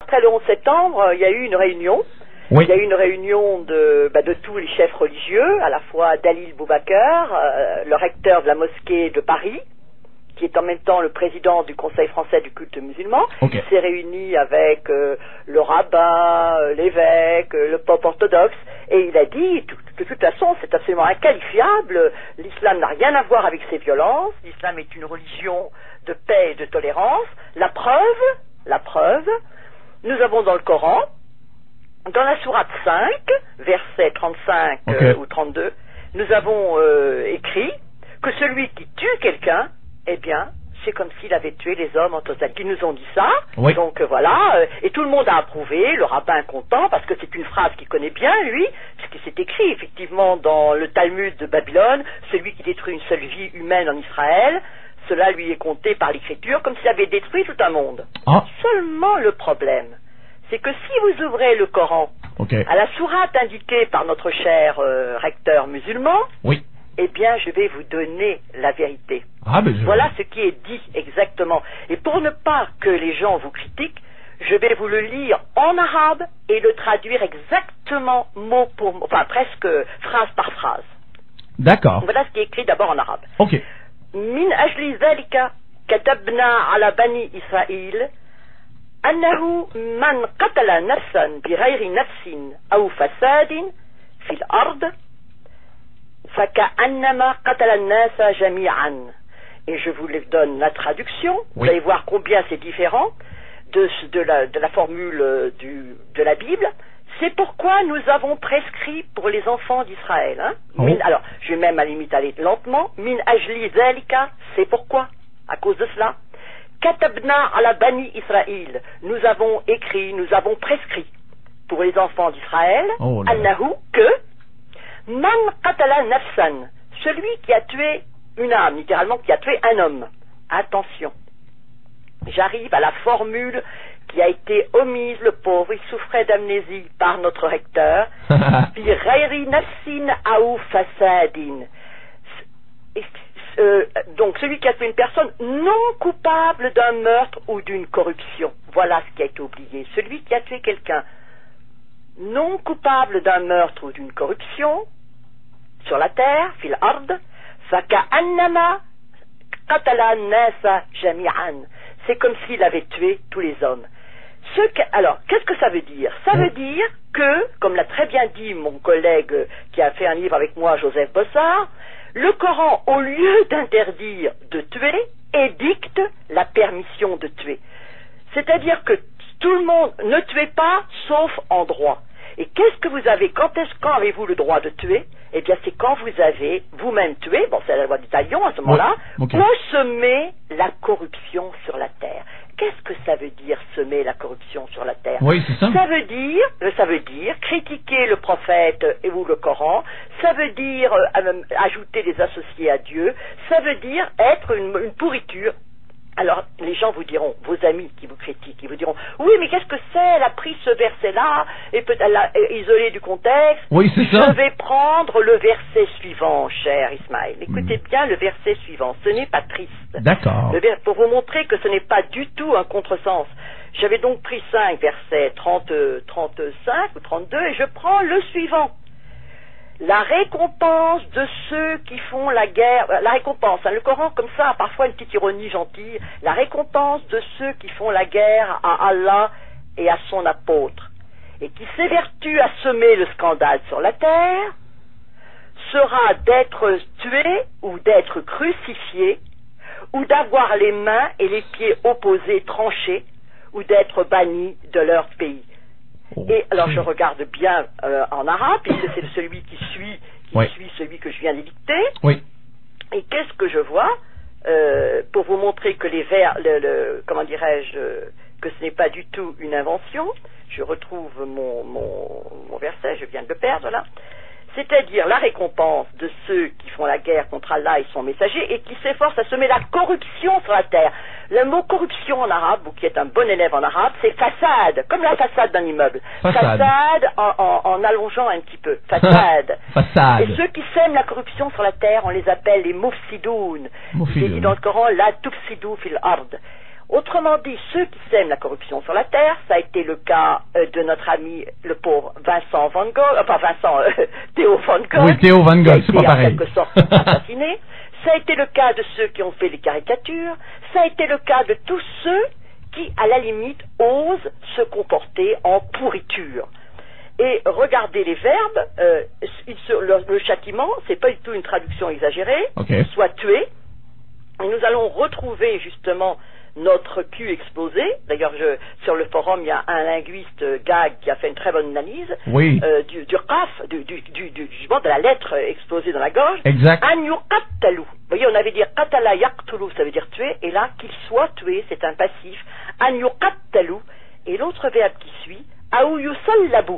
après le 11 septembre, il y a eu une réunion. Oui. Il y a eu une réunion de tous les chefs religieux, à la fois Dalil Boubacar, le recteur de la mosquée de Paris, qui est en même temps le président du Conseil français du culte musulman. Okay. Il s'est réuni avec le rabbin, l'évêque, le pope orthodoxe, et il a dit, de toute façon, c'est absolument inqualifiable, l'islam n'a rien à voir avec ces violences, l'islam est une religion de paix et de tolérance. La preuve, nous avons dans le Coran, dans la sourate 5, verset 35 ou 32, nous avons écrit que celui qui tue quelqu'un, eh bien, c'est comme s'il avait tué les hommes en totalité. Ils nous ont dit ça, oui. Donc voilà, et tout le monde a approuvé, le rabbin content, parce que c'est une phrase qu'il connaît bien, lui, puisque c'est écrit effectivement dans le Talmud de Babylone, celui qui détruit une seule vie humaine en Israël, cela lui est compté par l'écriture comme s'il avait détruit tout un monde. Ah. Seulement le problème, c'est que si vous ouvrez le Coran, à la sourate indiquée par notre cher recteur musulman, oui. Eh bien, je vais vous donner la vérité. Voilà ce qui est dit exactement. Et pour ne pas que les gens vous critiquent, je vais vous le lire en arabe et le traduire exactement mot pour mot, enfin presque phrase par phrase. D'accord. Voilà ce qui est écrit d'abord en arabe. Ok. Min ajli zalika katabna ala bani Israël annahu man qatala nafsan bi ghayri nafsin aw fasadin fil ard فَكَأَنَّمَا قَتَلَ النَّاسَ جَمِيعًا. Et je vous donne la traduction. Oui. Vous allez voir combien c'est différent de la formule de la Bible. C'est pourquoi nous avons prescrit pour les enfants d'Israël. Hein? Alors, je vais même à la limite aller lentement. Min ajli zalika, c'est pourquoi, à cause de cela. Katabna ala bani Israël. Nous avons écrit, nous avons prescrit pour les enfants d'Israël, annahu, que Man qatala nafsan, celui qui a tué une âme, littéralement qui a tué un homme. Attention, j'arrive à la formule qui a été omise, le pauvre, il souffrait d'amnésie par notre recteur. Bi ghayri nafsin aw fasadin. Donc celui qui a tué une personne non coupable d'un meurtre ou d'une corruption. Voilà ce qui a été oublié. Celui qui a tué quelqu'un non coupable d'un meurtre ou d'une corruption sur la terre, fil ard, faka'annama qatala nasa jami'an. C'est comme s'il avait tué tous les hommes. Alors, qu'est-ce que ça veut dire? Ça veut dire que, comme l'a très bien dit mon collègue qui a fait un livre avec moi, Joseph Bossard, le Coran, au lieu d'interdire de tuer, édicte la permission de tuer. C'est-à-dire que tout le monde ne tuez pas, sauf en droit. Et qu'est-ce que vous avez, quand avez-vous le droit de tuer? Eh bien, c'est quand vous avez vous-même tué, bon, c'est la loi du talion à ce moment-là, semer la corruption sur la terre. Qu'est-ce que ça veut dire, semer la corruption sur la terre? Oui, c'est ça. Ça veut dire critiquer le prophète ou le Coran, ça veut dire ajouter des associés à Dieu, ça veut dire être une pourriture. Alors, les gens vous diront, vos amis qui vous critiquent, ils vous diront, oui, mais qu'est-ce que c'est? Elle a pris ce verset-là, et elle l'a isolé du contexte. Oui, c'est ça. Je vais prendre le verset suivant, cher Ismaël. Écoutez bien le verset suivant. Ce n'est pas triste. D'accord. Pour vous montrer que ce n'est pas du tout un contresens. J'avais donc pris 5 versets 35 ou 32, et je prends le suivant. La récompense de ceux qui font la guerre, la récompense, le Coran comme ça a parfois une petite ironie gentille, la récompense de ceux qui font la guerre à Allah et à son apôtre, et qui s'évertuent à semer le scandale sur la terre, sera d'être tué ou d'être crucifié, ou d'avoir les mains et les pieds opposés tranchés, ou d'être banni de leur pays. Et alors je regarde bien en arabe, puisque c'est celui qui suit celui que je viens d'édicter. Oui. Et qu'est-ce que je vois pour vous montrer que les vers, comment dirais-je, que ce n'est pas du tout une invention. Je retrouve mon verset, je viens de le perdre là. C'est-à-dire la récompense de ceux qui font la guerre contre Allah et son messager et qui s'efforcent à semer la corruption sur la terre. Le mot corruption en arabe, vous qui êtes un bon élève en arabe, c'est façade, comme la façade d'un immeuble. Façade en allongeant un petit peu. Façade. Façade. Et ceux qui sèment la corruption sur la terre, on les appelle les mufsidoun. C'est dit dans le Coran, la tufsidou fil ard. Autrement dit, ceux qui sèment la corruption sur la terre, ça a été le cas de notre ami, le pauvre Vincent Van Gogh, Théo Van Gogh. Oui, Théo Van Gogh, c'est pas pareil. En quelque sorte assassiné. Ça a été le cas de ceux qui ont fait les caricatures. Ça a été le cas de tous ceux qui, à la limite, osent se comporter en pourriture. Et regardez les verbes, le châtiment, c'est pas du tout une traduction exagérée, Okay. soit tué. Et nous allons retrouver justement notre cul explosé. D'ailleurs, sur le forum, il y a un linguiste, Gag, qui a fait une très bonne analyse Oui. du qaf, justement de la lettre explosée dans la gorge. Exact. An yuqattalu. Vous voyez, on avait dit qatala yaqtulu, ça veut dire tuer, et là, qu'il soit tué, c'est un passif. An yuqattalu. Et l'autre verbe qui suit, aou yusallabu.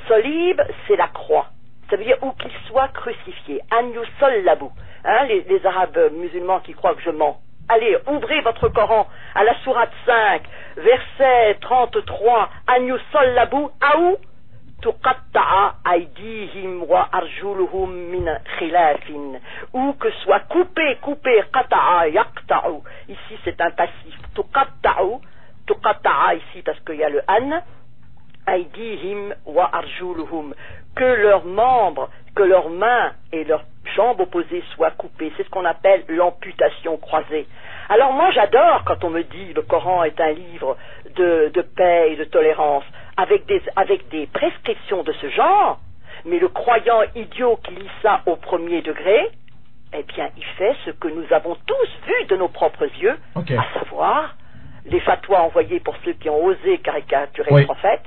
Solib, c'est la croix. Ça veut dire où qu'il soit crucifié. An yusallabu. Hein, les Arabes musulmans qui croient que je mens. Allez, ouvrez votre Coran à la sourate 5, verset 33. An yusallabu aou tuqatta'a aydihim wa arjuluhum min khilafin. Ou que soit coupé, qata'a yaqta'u. Ici c'est un passif. Tuqatta'a ici parce qu'il y a le an. Aydihim wa arjuluhum, que leurs membres, que leurs mains et leurs jambes opposées soient coupées. C'est ce qu'on appelle l'amputation croisée. Alors moi j'adore quand on me dit le Coran est un livre de paix et de tolérance, avec des prescriptions de ce genre, mais le croyant idiot qui lit ça au premier degré, eh bien il fait ce que nous avons tous vu de nos propres yeux, Okay. à savoir les fatwas envoyés pour ceux qui ont osé caricaturer Oui. le prophète.